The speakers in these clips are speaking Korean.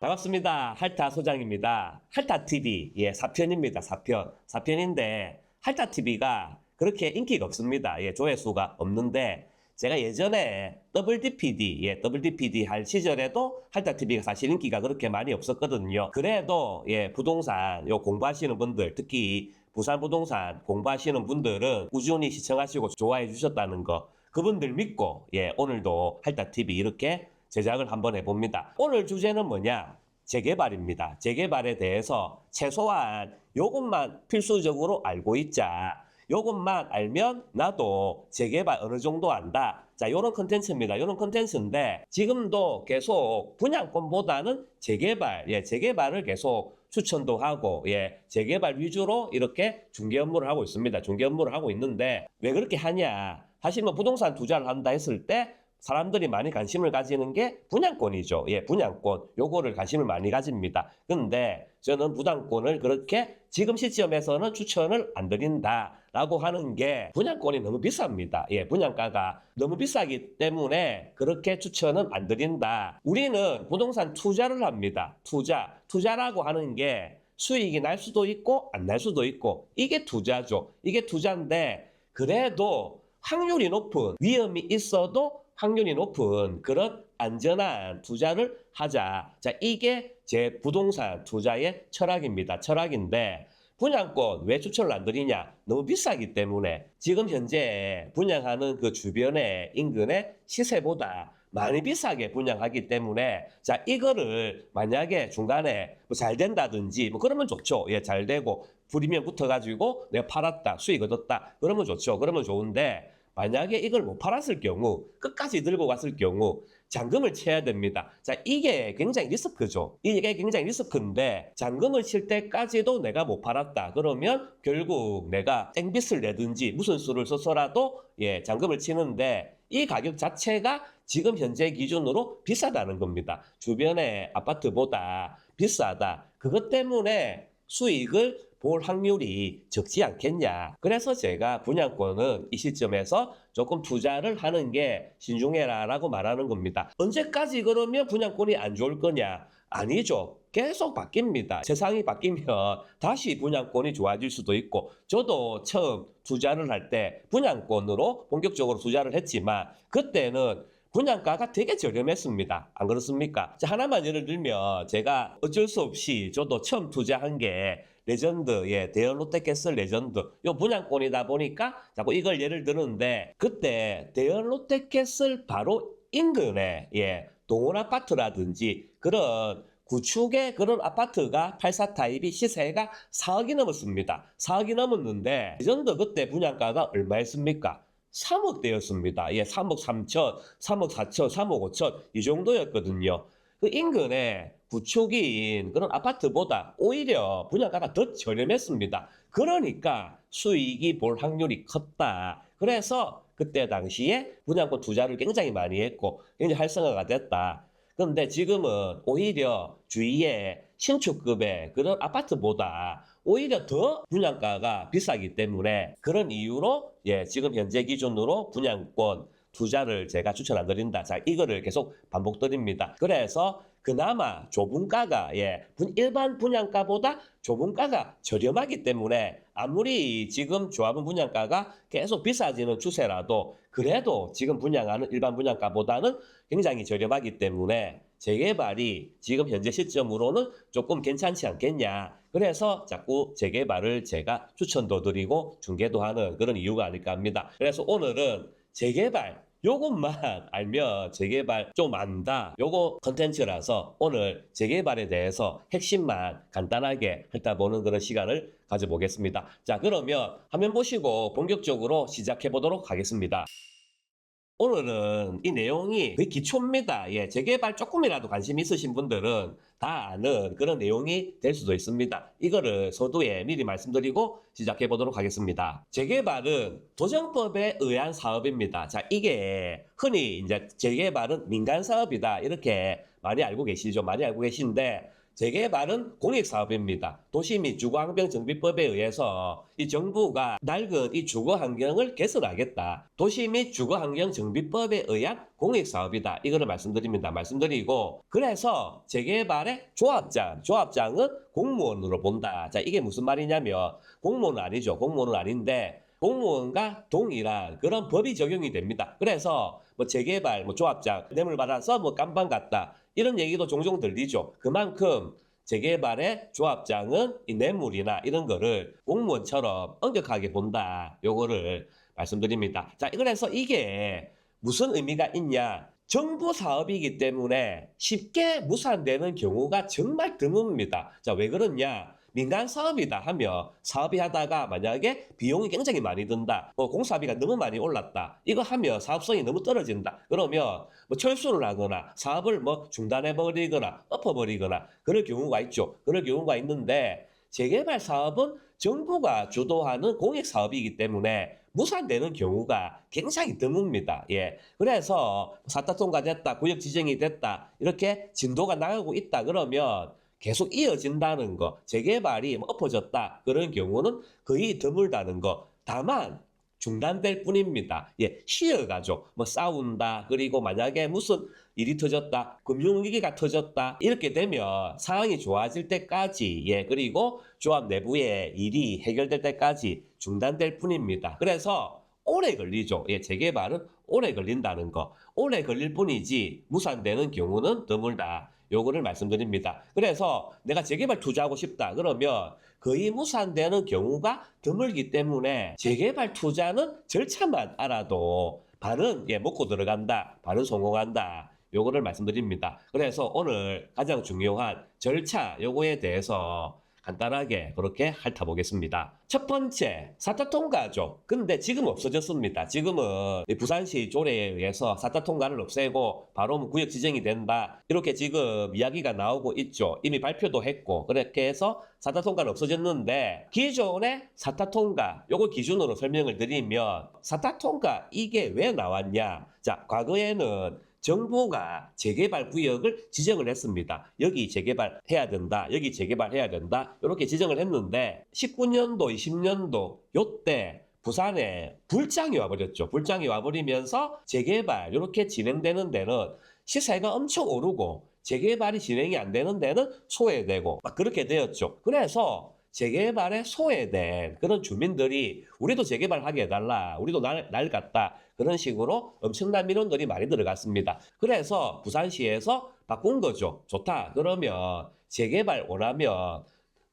반갑습니다. 할타 소장입니다. 할타TV, 4편입니다. 4편. 4편인데, 할타TV가 그렇게 인기가 없습니다. 조회수가 없는데, 제가 예전에 WDPD 할 시절에도 할타TV가 사실 인기가 그렇게 많이 없었거든요. 그래도, 부동산, 공부하시는 분들, 특히 부산 부동산 공부하시는 분들은 꾸준히 시청하시고 좋아해 주셨다는 거, 그분들 믿고, 오늘도 할타TV 이렇게 제작을 한번 해봅니다. 오늘 주제는 뭐냐? 재개발입니다. 재개발에 대해서 최소한 요것만 필수적으로 알고 있자. 요것만 알면 나도 재개발 어느 정도 안다. 자, 요런 컨텐츠입니다. 요런 컨텐츠인데 지금도 계속 분양권보다는 재개발, 재개발을 계속 추천도 하고, 재개발 위주로 이렇게 중개 업무를 하고 있습니다. 중개 업무를 하고 있는데 왜 그렇게 하냐? 사실 뭐 부동산 투자를 한다 했을 때 사람들이 많이 관심을 가지는 게 분양권이죠. 분양권. 요거를 관심을 많이 가집니다. 근데 저는 분양권을 그렇게 지금 시점에서는 추천을 안 드린다라고 하는 게 분양권이 너무 비쌉니다. 분양가가 너무 비싸기 때문에 그렇게 추천은 안 드린다. 우리는 부동산 투자를 합니다. 투자라고 하는 게 수익이 날 수도 있고 안 날 수도 있고 이게 투자죠. 이게 투자인데 그래도 확률이 높은 위험이 있어도 확률이 높은 그런 안전한 투자를 하자. 자, 이게 제 부동산 투자의 철학입니다. 철학인데 분양권 왜 추천을 안 드리냐? 너무 비싸기 때문에 지금 현재 분양하는 그 주변의 인근의 시세보다 많이 비싸게 분양하기 때문에 자, 이거를 만약에 중간에 뭐 잘 된다든지 뭐 그러면 좋죠. 잘 되고 프리미엄 붙어가지고 내가 팔았다, 수익 얻었다. 그러면 좋죠. 그러면 좋은데 만약에 이걸 못 팔았을 경우, 끝까지 들고 갔을 경우 잔금을 쳐야 됩니다. 자, 이게 굉장히 리스크죠. 이게 굉장히 리스크인데 잔금을 칠 때까지도 내가 못 팔았다. 그러면 결국 내가 땡빚을 내든지 무슨 수를 써서라도 잔금을 치는데 이 가격 자체가 지금 현재 기준으로 비싸다는 겁니다. 주변의 아파트보다 비싸다. 그것 때문에 수익을 볼 확률이 적지 않겠냐. 그래서 제가 분양권은 이 시점에서 조금 투자를 하는 게 신중해라 라고 말하는 겁니다. 언제까지 그러면 분양권이 안 좋을 거냐? 아니죠. 계속 바뀝니다. 세상이 바뀌면 다시 분양권이 좋아질 수도 있고 저도 처음 투자를 할 때 분양권으로 본격적으로 투자를 했지만 그때는 분양가가 되게 저렴했습니다. 안 그렇습니까? 자, 하나만 예를 들면 제가 어쩔 수 없이 저도 처음 투자한 게 레전드, 대형 롯데캐슬 레전드 요 분양권이다 보니까 자꾸 이걸 예를 드는데 그때 대형 롯데캐슬 바로 인근에 동원 아파트라든지 그런 구축의 그런 아파트가 84 타입이 시세가 4억이 넘었습니다. 4억이 넘었는데 레전드 그때 분양가가 얼마였습니까? 3억대였습니다. 3억 3천, 3억 4천, 3억 5천 이 정도였거든요. 그 인근에 구축인 그런 아파트보다 오히려 분양가가 더 저렴했습니다. 그러니까 수익이 볼 확률이 컸다. 그래서 그때 당시에 분양권 투자를 굉장히 많이 했고 굉장히 활성화가 됐다. 그런데 지금은 오히려 주위에 신축급의 그런 아파트보다 오히려 더 분양가가 비싸기 때문에 그런 이유로 지금 현재 기준으로 분양권 투자를 제가 추천 안 드린다. 자, 이거를 계속 반복드립니다. 그래서 그나마 좁은가가 일반 분양가보다 좁은가가 저렴하기 때문에 아무리 지금 조합원 분양가가 계속 비싸지는 추세라도 그래도 지금 분양하는 일반 분양가보다는 굉장히 저렴하기 때문에 재개발이 지금 현재 시점으로는 조금 괜찮지 않겠냐. 그래서 자꾸 재개발을 제가 추천도 드리고 중개도 하는 그런 이유가 아닐까 합니다. 그래서 오늘은 재개발 요것만 알면 재개발 좀 안다. 요거 컨텐츠라서 오늘 재개발에 대해서 핵심만 간단하게 훑어보는 그런 시간을 가져보겠습니다. 자, 그러면 화면 보시고 본격적으로 시작해 보도록 하겠습니다. 오늘은 이 내용이 거의 기초입니다. 재개발 조금이라도 관심 있으신 분들은 다 아는 그런 내용이 될 수도 있습니다. 이거를 서두에 미리 말씀드리고 시작해 보도록 하겠습니다. 재개발은 도정법에 의한 사업입니다. 자, 이게 흔히 이제 재개발은 민간 사업이다. 이렇게 많이 알고 계시죠? 많이 알고 계신데 재개발은 공익사업입니다. 도시 및 주거환경정비법에 의해서 이 정부가 낡은 이 주거환경을 개선하겠다. 도시 및 주거환경정비법에 의한 공익사업이다. 이거를 말씀드리고, 그래서 재개발의 조합장은 공무원으로 본다. 자, 이게 무슨 말이냐면 공무원은 아니죠. 공무원은 아닌데 공무원과 동일한 그런 법이 적용이 됩니다. 그래서 뭐 재개발, 뭐 조합장, 뇌물 받아서 뭐 깜방 갔다. 이런 얘기도 종종 들리죠. 그만큼 재개발의 조합장은 이 뇌물이나 이런 거를 공무원처럼 엄격하게 본다. 요거를 말씀드립니다. 자, 그래서 이게 무슨 의미가 있냐? 정부 사업이기 때문에 쉽게 무산되는 경우가 정말 드뭅니다. 자, 왜 그러냐? 민간 사업이다 하면 사업이 하다가 만약에 비용이 굉장히 많이 든다. 공사비가 너무 많이 올랐다. 이거 하면 사업성이 너무 떨어진다. 그러면 뭐 철수를 하거나 사업을 뭐 중단해버리거나 엎어버리거나 그럴 경우가 있죠. 그럴 경우가 있는데 재개발 사업은 정부가 주도하는 공익 사업이기 때문에 무산되는 경우가 굉장히 드뭅니다. 예. 그래서 사타 통과됐다, 구역 지정이 됐다, 이렇게 진도가 나가고 있다 그러면 계속 이어진다는 거, 재개발이 엎어졌다 그런 경우는 거의 드물다는 거. 다만 중단될 뿐입니다. 예, 쉬어가죠. 뭐 싸운다, 그리고 만약에 무슨 일이 터졌다, 금융위기가 터졌다, 이렇게 되면 상황이 좋아질 때까지, 예, 그리고 조합 내부의 일이 해결될 때까지 중단될 뿐입니다. 그래서 오래 걸리죠. 예, 재개발은 오래 걸린다는 거. 오래 걸릴 뿐이지 무산되는 경우는 드물다. 요거를 말씀드립니다. 그래서 내가 재개발 투자하고 싶다 그러면 거의 무산되는 경우가 드물기 때문에 재개발 투자는 절차만 알아도 반은 먹고 들어간다, 반은 성공한다. 요거를 말씀드립니다. 그래서 오늘 가장 중요한 절차 요거에 대해서 간단하게 그렇게 핥아보겠습니다. 첫 번째, 사타 통과죠. 근데 지금 없어졌습니다. 지금은 부산시 조례에 의해서 사타 통과를 없애고 바로 구역 지정이 된다. 이렇게 지금 이야기가 나오고 있죠. 이미 발표도 했고 그렇게 해서 사타 통과는 없어졌는데 기존의 사타 통과 요거 기준으로 설명을 드리면 사타 통과 이게 왜 나왔냐? 자, 과거에는 정부가 재개발 구역을 지정을 했습니다. 여기 재개발해야 된다. 여기 재개발해야 된다. 이렇게 지정을 했는데 19년도, 20년도 요때 부산에 불장이 와버렸죠. 불장이 와버리면서 재개발 이렇게 진행되는 데는 시세가 엄청 오르고 재개발이 진행이 안 되는 데는 소외되고 막 그렇게 되었죠. 그래서 재개발에 소외된 그런 주민들이 우리도 재개발하게 해달라. 우리도 날 같다. 그런 식으로 엄청난 민원들이 많이 들어갔습니다. 그래서 부산시에서 바꾼 거죠. 좋다. 그러면 재개발 원하면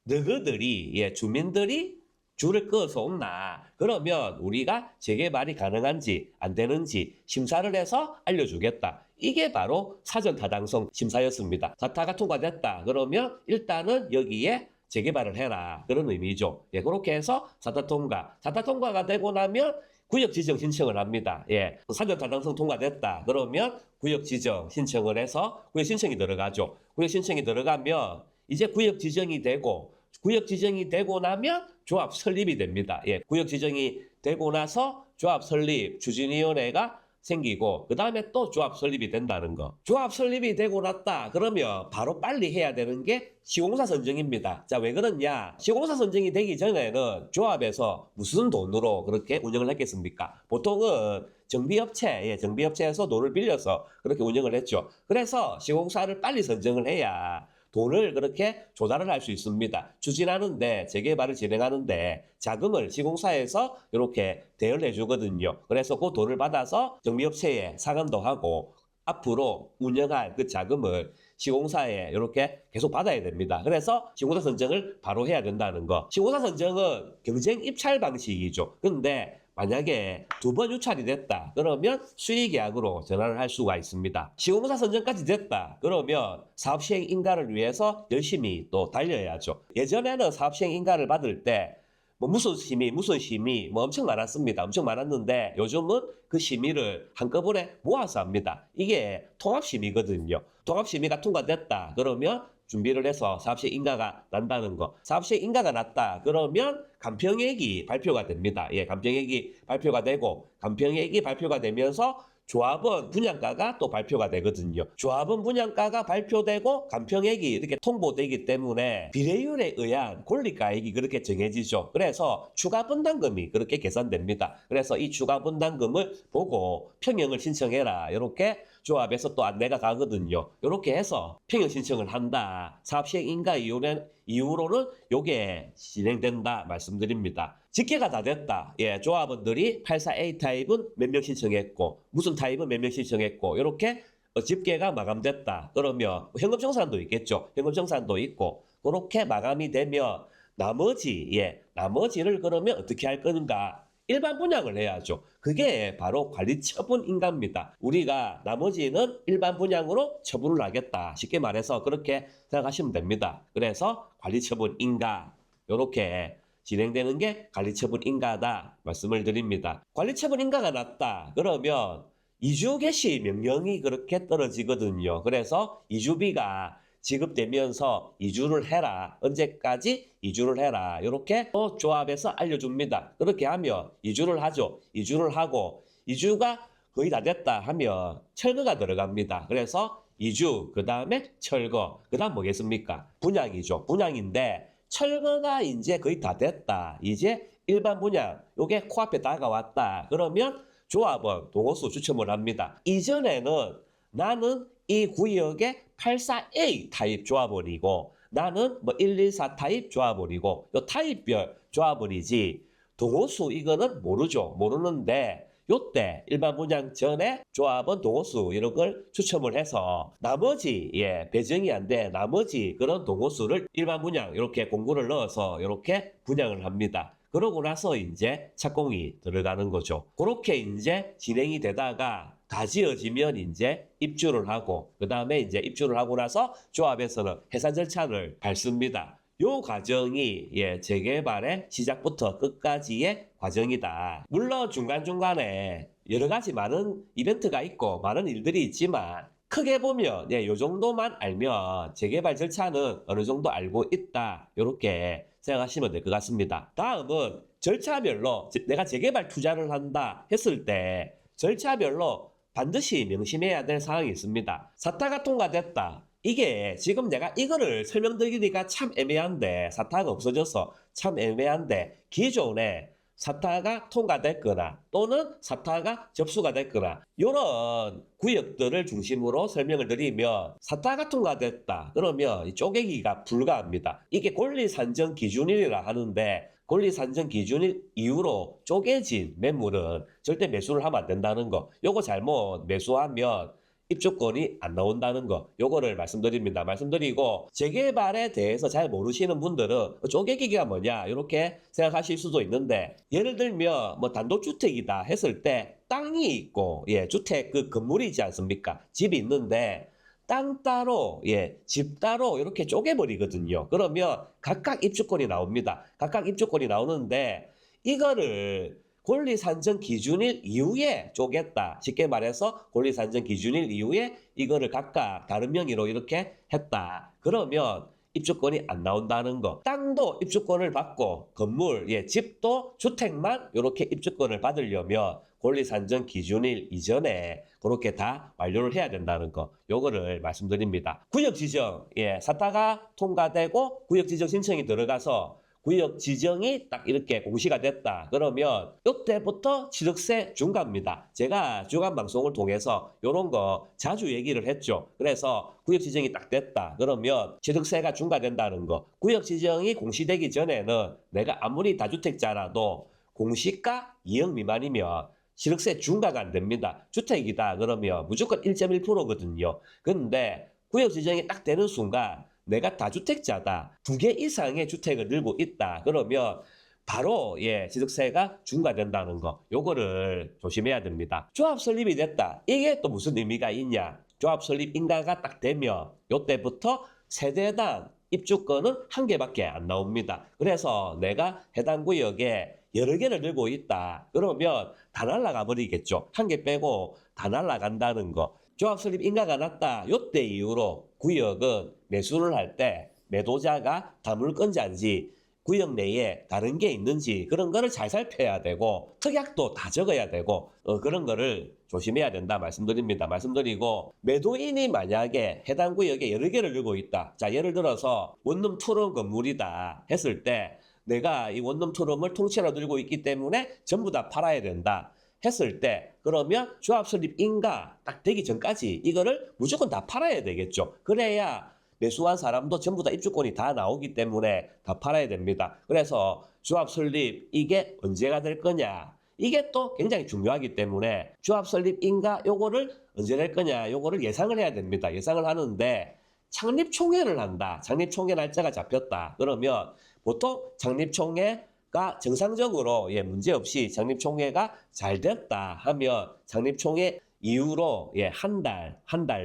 너희들이 주민들이 줄을 그어서 온나. 그러면 우리가 재개발이 가능한지 안 되는지 심사를 해서 알려주겠다. 이게 바로 사전타당성 심사였습니다. 사타가 통과됐다. 그러면 일단은 여기에 재개발을 해라. 그런 의미죠. 예, 그렇게 해서 사타 통과가 되고 나면 구역 지정 신청을 합니다. 예, 사전타당성 통과됐다. 그러면 구역 지정 신청을 해서 구역 신청이 들어가죠. 구역 신청이 들어가면 이제 구역 지정이 되고 나면 조합 설립이 됩니다. 예, 구역 지정이 되고 나서 조합 설립 추진위원회가 생기고 그 다음에 또 조합 설립이 된다는 거. 조합 설립이 되고 났다. 그러면 바로 빨리 해야 되는 게 시공사 선정입니다. 자, 왜 그러냐? 시공사 선정이 되기 전에는 조합에서 무슨 돈으로 그렇게 운영을 했겠습니까? 보통은 정비업체에서 돈을 빌려서 그렇게 운영을 했죠. 그래서 시공사를 빨리 선정을 해야 돈을 그렇게 조달을 할 수 있습니다. 추진하는데, 재개발을 진행하는데 자금을 시공사에서 이렇게 대여를 해주거든요. 그래서 그 돈을 받아서 정비업체에 상환도 하고 앞으로 운영할 그 자금을 시공사에 이렇게 계속 받아야 됩니다. 그래서 시공사 선정을 바로 해야 된다는 거. 시공사 선정은 경쟁 입찰 방식이죠. 근데 만약에 2번 유찰이 됐다. 그러면 수의계약으로 전환을 할 수가 있습니다. 시공사 선정까지 됐다. 그러면 사업시행 인가를 위해서 열심히 또 달려야죠. 예전에는 사업시행 인가를 받을 때 무슨 심의 엄청 많았습니다. 엄청 많았는데 요즘은 그 심의를 한꺼번에 모아서 합니다. 이게 통합심의거든요. 통합심의가 통과됐다. 그러면 준비를 해서 사업시행 인가가 난다는 거. 사업시행 인가가 났다. 그러면 간평액이 발표가 됩니다. 예, 간평액이 발표가 되고 간평액이 발표가 되면서 조합원 분양가가 또 발표가 되거든요. 조합원 분양가가 발표되고 간평액이 이렇게 통보되기 때문에 비례율에 의한 권리가액이 그렇게 정해지죠. 그래서 추가 분담금이 그렇게 계산됩니다. 그래서 이 추가 분담금을 보고 평형을 신청해라. 이렇게 조합에서 또 안내가 가거든요. 이렇게 해서 평형 신청을 한다. 사업시행 인가 이후로는 요게 진행된다 말씀드립니다. 집계가 다 됐다. 예, 조합원들이 84A 타입은 몇 명 신청했고 무슨 타입은 몇 명 신청했고 이렇게 집계가 마감됐다. 그러면 현금정산도 있겠죠. 현금정산도 있고 그렇게 마감이 되면 나머지를 그러면 어떻게 할 건가? 일반 분양을 해야죠. 그게 바로 관리처분 인가입니다. 우리가 나머지는 일반 분양으로 처분을 하겠다. 쉽게 말해서 그렇게 생각하시면 됩니다. 그래서 관리처분 인가 이렇게 진행되는 게 관리처분 인가다 말씀을 드립니다. 관리처분 인가가 났다. 그러면 이주 개시 명령이 그렇게 떨어지거든요. 그래서 이주비가 지급되면서 이주를 해라. 언제까지 이주를 해라. 이렇게 또 조합에서 알려줍니다. 그렇게 하면 이주를 하죠. 이주를 하고 이주가 거의 다 됐다 하면 철거가 들어갑니다. 그래서 이주, 그 다음에 철거, 그 다음 뭐겠습니까? 분양이죠. 분양인데 철거가 이제 거의 다 됐다. 이제 일반 분양, 요게 코앞에 다가왔다. 그러면 조합원, 동호수 추첨을 합니다. 이전에는 나는 이 구역의 84A 타입 조합원이고 나는 뭐 114 타입 조합원이고 요 타입별 조합원이지 동호수 이거는 모르죠. 모르는데 요때 일반 분양 전에 조합원 동호수 이런 걸 추첨을 해서 나머지 배정이 안 돼 나머지 그런 동호수를 일반 분양 이렇게 공고를 넣어서 이렇게 분양을 합니다. 그러고 나서 이제 착공이 들어가는 거죠. 그렇게 이제 진행이 되다가 다 지어지면 이제 입주를 하고 그 다음에 이제 입주를 하고 나서 조합에서는 해산 절차를 밟습니다. 요 과정이 재개발의 시작부터 끝까지의 과정이다. 물론 중간중간에 여러 가지 많은 이벤트가 있고 많은 일들이 있지만 크게 보면 요 정도만 알면 재개발 절차는 어느 정도 알고 있다. 이렇게 생각하시면 될 것 같습니다. 다음은 절차별로 내가 재개발 투자를 한다 했을 때 절차별로 반드시 명심해야 될 사항이 있습니다. 사타가 통과됐다. 이게 지금 내가 이거를 설명드리기가 참 애매한데 사타가 없어져서 참 애매한데 기존에 사타가 통과됐거나 또는 사타가 접수가 됐거나 이런 구역들을 중심으로 설명을 드리면 사타가 통과됐다. 그러면 쪼개기가 불가합니다. 이게 권리산정 기준일이라 하는데 권리산정 기준일 이후로 쪼개진 매물은 절대 매수를 하면 안 된다는 거. 요거 잘못 매수하면 입주권이 안 나온다는 거. 요거를 말씀드립니다. 말씀드리고 재개발에 대해서 잘 모르시는 분들은 쪼개기가 뭐냐 이렇게 생각하실 수도 있는데 예를 들면 뭐 단독주택이다 했을 때 땅이 있고 주택 그 건물이지 않습니까? 집이 있는데 땅 따로 집 따로 이렇게 쪼개버리거든요. 그러면 각각 입주권이 나옵니다. 각각 입주권이 나오는데 이거를 권리산정 기준일 이후에 쪼갰다. 쉽게 말해서 권리산정 기준일 이후에 이거를 각각 다른 명의로 이렇게 했다. 그러면 입주권이 안 나온다는 거. 땅도 입주권을 받고 건물, 집도 주택만 이렇게 입주권을 받으려면 권리산정 기준일 이전에 그렇게 다 완료를 해야 된다는 거. 요거를 말씀드립니다. 구역지정, 사타가 통과되고 구역지정 신청이 들어가서 구역 지정이 딱 이렇게 공시가 됐다. 그러면 이때부터 취득세 중과입니다. 제가 주간 방송을 통해서 이런 거 자주 얘기를 했죠. 그래서 구역 지정이 딱 됐다. 그러면 취득세가 중과된다는 거. 구역 지정이 공시되기 전에는 내가 아무리 다주택자라도 공시가 2억 미만이면 취득세 중과가 안 됩니다. 주택이다 그러면 무조건 1.1%거든요. 근데 구역 지정이 딱 되는 순간 내가 다주택자다. 2개 이상의 주택을 들고 있다. 그러면 바로 취득세가 중과된다는 거. 요거를 조심해야 됩니다. 조합 설립이 됐다. 이게 또 무슨 의미가 있냐? 조합 설립 인가가 딱 되면 요때부터 세대당 입주권은 1개밖에 안 나옵니다. 그래서 내가 해당 구역에 여러 개를 들고 있다. 그러면 다 날아가 버리겠죠. 1개 빼고 다 날아간다는 거. 조합 설립 인가가 났다. 요때 이후로 구역은 매수를 할 때 매도자가 다물건자인지 구역 내에 다른 게 있는지 그런 거를 잘 살펴야 되고 특약도 다 적어야 되고 그런 거를 조심해야 된다 말씀드립니다. 말씀드리고 매도인이 만약에 해당 구역에 여러 개를 들고 있다. 자, 예를 들어서 원룸 투룸 건물이다 했을 때 내가 이 원룸 투룸을 통째로 들고 있기 때문에 전부 다 팔아야 된다 했을 때 그러면 조합 설립 인가 딱 되기 전까지 이거를 무조건 다 팔아야 되겠죠. 그래야 매수한 사람도 전부 다 입주권이 다 나오기 때문에 다 팔아야 됩니다. 그래서 조합 설립 이게 언제가 될 거냐 이게 또 굉장히 중요하기 때문에 조합 설립 인가 요거를 언제 될 거냐 요거를 예상을 해야 됩니다. 예상을 하는데 창립총회를 한다. 창립총회 날짜가 잡혔다. 그러면 보통 창립총회가 정상적으로 문제없이 창립총회가 잘 됐다 하면 창립총회 이후로 한 달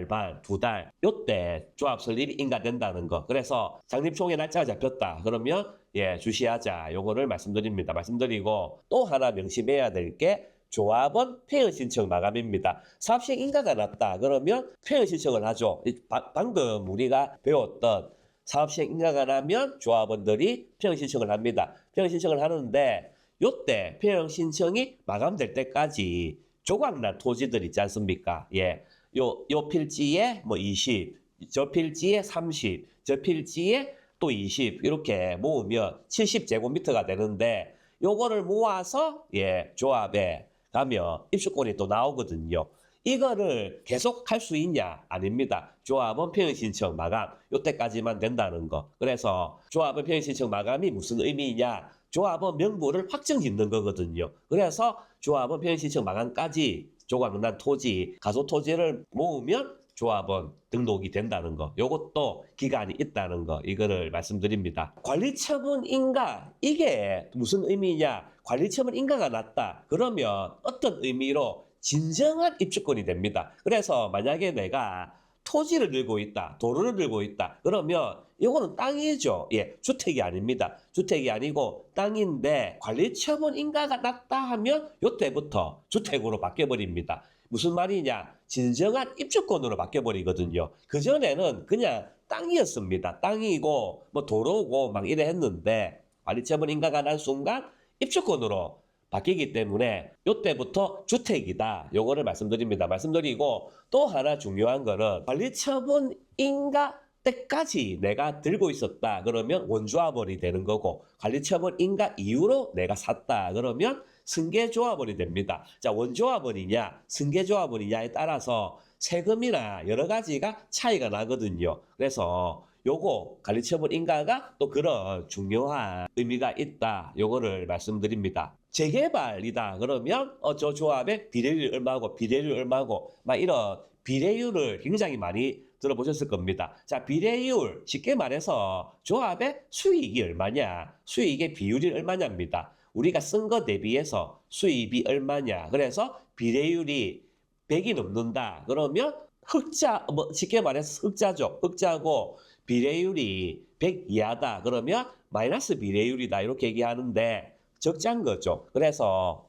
반, 두 달 요때 조합 설립이 인가된다는 거. 그래서 창립총회 날짜가 잡혔다. 그러면 주시하자. 요거를 말씀드립니다. 말씀드리고 또 하나 명심해야 될 게 조합원 폐허 신청 마감입니다. 사업시행 인가가 났다. 그러면 폐허 신청을 하죠. 방금 우리가 배웠던 사업시행 인가가 나면 조합원들이 폐허 신청을 합니다. 폐허 신청을 하는데 요때 폐허 신청이 마감될 때까지 조각난 토지들 있지 않습니까? 요 필지에 뭐 20, 저 필지에 30, 저 필지에 또 20 이렇게 모으면 70제곱미터가 되는데 요거를 모아서 조합에 가면 입주권이 또 나오거든요. 이거를 계속 할 수 있냐? 아닙니다. 조합원 폐허 신청 마감 요때까지만 된다는 거. 그래서 조합원 폐허 신청 마감이 무슨 의미냐? 조합원 명부를 확정 짓는 거거든요. 그래서 조합원 폐허 신청 마감까지 조각난 토지, 가소 토지를 모으면 조합원 등록이 된다는 거. 요것도 기간이 있다는 거. 이거를 말씀드립니다. 관리처분 인가 이게 무슨 의미냐? 관리처분 인가가 났다. 그러면 어떤 의미로 진정한 입주권이 됩니다. 그래서 만약에 내가 토지를 들고 있다, 도로를 들고 있다. 그러면 이거는 땅이죠. 주택이 아닙니다. 주택이 아니고 땅인데 관리처분 인가가 났다 하면 이때부터 주택으로 바뀌어버립니다. 무슨 말이냐? 진정한 입주권으로 바뀌어버리거든요. 그전에는 그냥 땅이었습니다. 땅이고 뭐 도로고 막 이래 했는데 관리처분 인가가 난 순간 입주권으로 바뀌기 때문에 이때부터 주택이다. 요거를 말씀드립니다. 말씀드리고 또 하나 중요한 거는 관리처분 인가 때까지 내가 들고 있었다. 그러면 원조합원이 되는 거고 관리처분 인가 이후로 내가 샀다. 그러면 승계조합원이 됩니다. 자, 원조합원이냐 승계조합원이냐에 따라서 세금이나 여러 가지가 차이가 나거든요. 그래서 요거 관리처분 인가가 또 그런 중요한 의미가 있다. 요거를 말씀드립니다. 재개발이다. 그러면 저 조합의 비례율이 얼마고 비례율이 얼마고 막 이런 비례율을 굉장히 많이 들어보셨을 겁니다. 자, 비례율 쉽게 말해서 조합의 수익이 얼마냐 수익의 비율이 얼마냐입니다. 우리가 쓴 거 대비해서 수입이 얼마냐. 그래서 비례율이 100이 넘는다. 그러면 흑자 뭐 쉽게 말해서 흑자죠. 흑자고 비례율이 100 이하다. 그러면 마이너스 비례율이다. 이렇게 얘기하는데 적자인 거죠. 그래서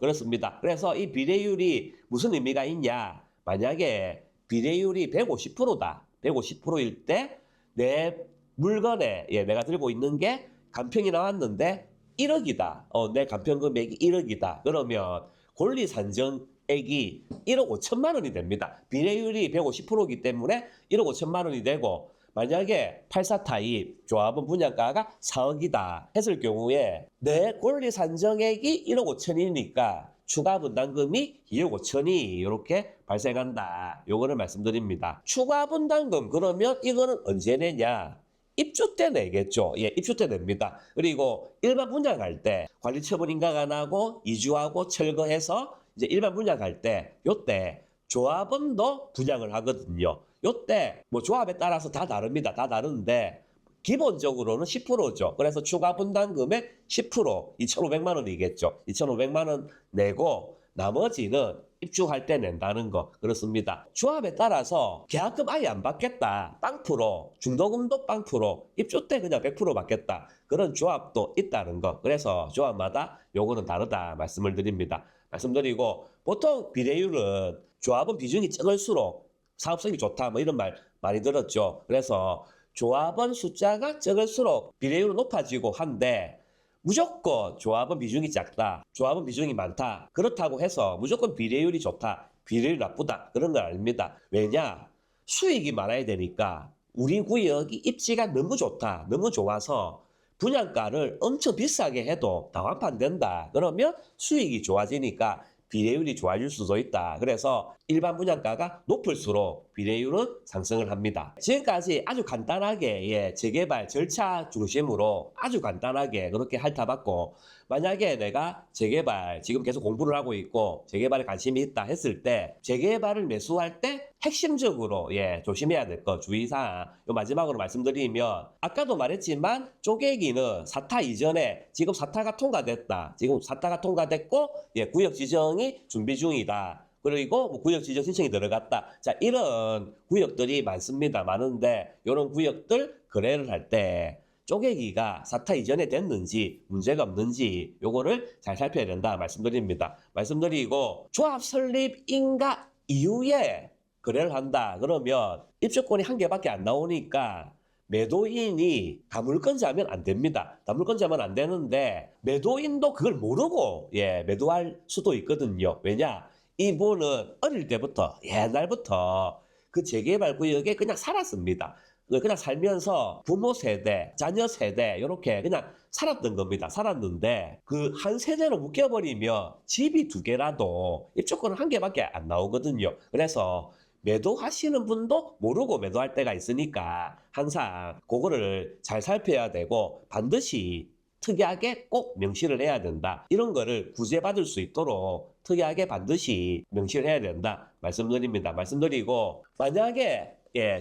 그렇습니다. 그래서 이 비례율이 무슨 의미가 있냐? 만약에 비례율이 150%다. 150%일 때 내 물건에 내가 들고 있는 게 간평이 나왔는데 1억이다. 내 간평 금액이 1억이다. 그러면 권리 산정액이 1억 5천만 원이 됩니다. 비례율이 150%이기 때문에 1억 5천만 원이 되고 만약에 84 타입 조합원 분양가가 4억이다 했을 경우에 내 권리 산정액이 1억 5천이니까 추가 분담금이 2억 5천이 이렇게 발생한다. 요거를 말씀드립니다. 추가 분담금 그러면 이거는 언제 내냐? 입주 때 내겠죠. 입주 때 냅니다. 그리고 일반 분양할 때 관리처분 인가가 나고 이주하고 철거해서 이제 일반 분양할 때 요때 조합원도 분양을 하거든요. 요때 뭐 조합에 따라서 다 다릅니다. 다 다른데 기본적으로는 10%죠. 그래서 추가 분담금의 10% 2,500만 원이겠죠. 2,500만 원 내고 나머지는 입주할 때 낸다는 거 그렇습니다. 조합에 따라서 계약금 아예 안 받겠다. 빵프로 중도금도 빵프로 입주 때 그냥 100% 받겠다. 그런 조합도 있다는 거. 그래서 조합마다 요거는 다르다 말씀을 드립니다. 말씀드리고 보통 비례율은 조합은 비중이 적을수록 사업성이 좋다 뭐 이런 말 많이 들었죠. 그래서 조합원 숫자가 적을수록 비례율은 높아지고 한데 무조건 조합원 비중이 작다, 조합원 비중이 많다, 그렇다고 해서 무조건 비례율이 좋다, 비례율이 나쁘다, 그런 건 아닙니다. 왜냐? 수익이 많아야 되니까 우리 구역이 입지가 너무 좋다, 너무 좋아서 분양가를 엄청 비싸게 해도 다 완판된다. 그러면 수익이 좋아지니까 비례율이 좋아질 수도 있다. 그래서 일반 분양가가 높을수록 비례율은 상승을 합니다. 지금까지 아주 간단하게 재개발 절차 중심으로 아주 간단하게 그렇게 핥아봤고, 만약에 내가 재개발 지금 계속 공부를 하고 있고 재개발에 관심이 있다 했을 때 재개발을 매수할 때 핵심적으로 조심해야 될 거 주의사항 요 마지막으로 말씀드리면, 아까도 말했지만 쪼개기는 사타 이전에 지금 사타가 통과됐다, 지금 사타가 통과됐고 구역 지정이 준비 중이다, 그리고 뭐 구역 지정 신청이 들어갔다, 자 이런 구역들이 많습니다. 많은데 이런 구역들 거래를 할 때 쪼개기가 사타 이전에 됐는지 문제가 없는지 요거를 잘 살펴야 된다 말씀드립니다. 말씀드리고, 조합 설립 인가 이후에 거래를 한다 그러면 입주권이 한 개밖에 안 나오니까 매도인이 다물건자면 안 됩니다. 다물건자면 안 되는데 매도인도 그걸 모르고 매도할 수도 있거든요. 왜냐? 이분은 어릴 때부터 옛날부터 그 재개발 구역에 그냥 살았습니다. 그냥 살면서 부모 세대, 자녀 세대 이렇게 그냥 살았던 겁니다. 살았는데 그 한 세대로 묶여버리면 집이 두 개라도 입주권은 한 개밖에 안 나오거든요. 그래서 매도하시는 분도 모르고 매도할 때가 있으니까 항상 그거를 잘 살펴야 되고 반드시 특이하게 꼭 명시를 해야 된다. 이런 거를 구제받을 수 있도록 특이하게 반드시 명시를 해야 된다 말씀드립니다. 말씀드리고, 만약에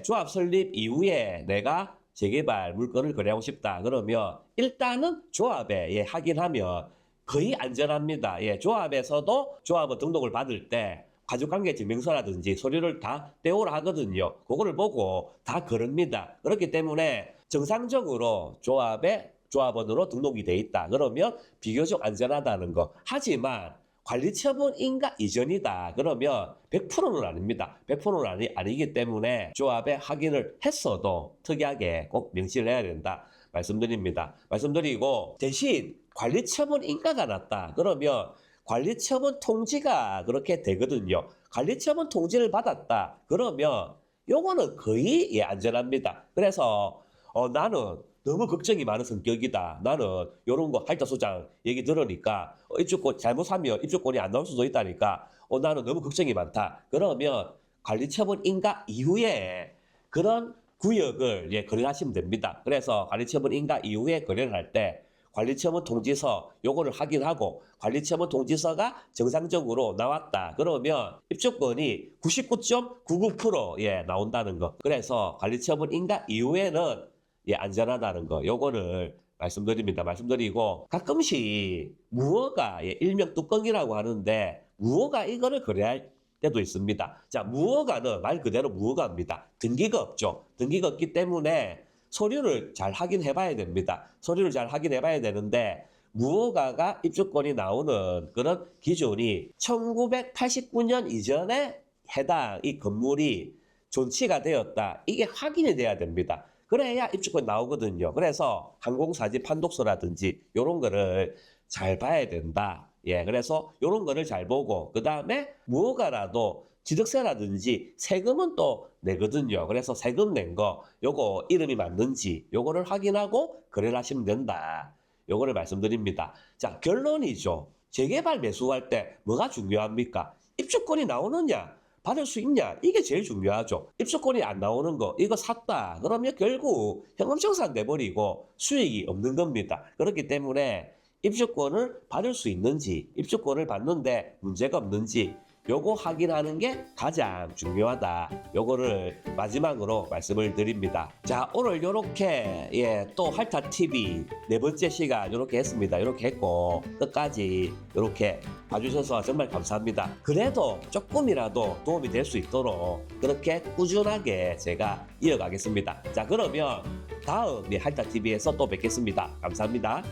조합 설립 이후에 내가 재개발 물건을 거래하고 싶다 그러면 일단은 조합에 확인하면 거의 안전합니다. 조합에서도 조합원 등록을 받을 때 가족관계 증명서라든지 서류를 다 떼오라 하거든요. 그거를 보고 다 거릅니다. 그렇기 때문에 정상적으로 조합원으로 등록이 돼 있다 그러면 비교적 안전하다는 거. 하지만 관리처분 인가 이전이다 그러면 100%는 아닙니다. 100%는 아니기 때문에 조합에 확인을 했어도 특이하게 꼭 명시를 해야 된다 말씀드립니다. 말씀드리고, 대신 관리처분 인가가 났다 그러면 관리처분 통지가 그렇게 되거든요. 관리처분 통지를 받았다 그러면 요거는 거의 안전합니다. 그래서 나는 너무 걱정이 많은 성격이다, 나는 이런 거 할자소장 얘기 들으니까 입주권 잘못하면 입주권이 안 나올 수도 있다니까 나는 너무 걱정이 많다 그러면 관리처분 인가 이후에 그런 구역을 거래하시면 됩니다. 그래서 관리처분 인가 이후에 거래를 할 때 관리처분 통지서 요거를 확인하고 관리처분 통지서가 정상적으로 나왔다 그러면 입주권이 99.99% 나온다는 거. 그래서 관리처분 인가 이후에는 안전하다는 거 요거를 말씀드립니다. 말씀드리고, 가끔씩 무허가 일명 뚜껑이라고 하는데 무허가 이거를 거래할 때도 있습니다. 자, 무허가는 말 그대로 무허가입니다. 등기가 없죠. 등기가 없기 때문에 서류를 잘 확인해 봐야 됩니다. 서류를 잘 확인해 봐야 되는데 무허가가 입주권이 나오는 그런 기준이 1989년 이전에 해당 이 건물이 존치가 되었다, 이게 확인이 돼야 됩니다. 그래야 입주권 나오거든요. 그래서 항공사지 판독서라든지 이런 거를 잘 봐야 된다. 그래서 이런 거를 잘 보고 그 다음에 무허가라도 취득세라든지 세금은 또 내거든요. 그래서 세금 낸 거 요거 이름이 맞는지 요거를 확인하고 거래를 하시면 된다. 요거를 말씀드립니다. 자, 결론이죠. 재개발 매수할 때 뭐가 중요합니까? 입주권이 나오느냐, 받을 수 있냐, 이게 제일 중요하죠. 입주권이 안 나오는 거 이거 샀다 그러면 결국 현금청산 내버리고 수익이 없는 겁니다. 그렇기 때문에 입주권을 받을 수 있는지, 입주권을 받는데 문제가 없는지 요거 확인하는 게 가장 중요하다. 요거를 마지막으로 말씀을 드립니다. 자, 오늘 요렇게 또 할타TV 네 번째 시간 요렇게 했습니다. 요렇게 했고 끝까지 요렇게 봐주셔서 정말 감사합니다. 그래도 조금이라도 도움이 될 수 있도록 그렇게 꾸준하게 제가 이어가겠습니다. 자, 그러면 다음 할타TV에서 또 뵙겠습니다. 감사합니다.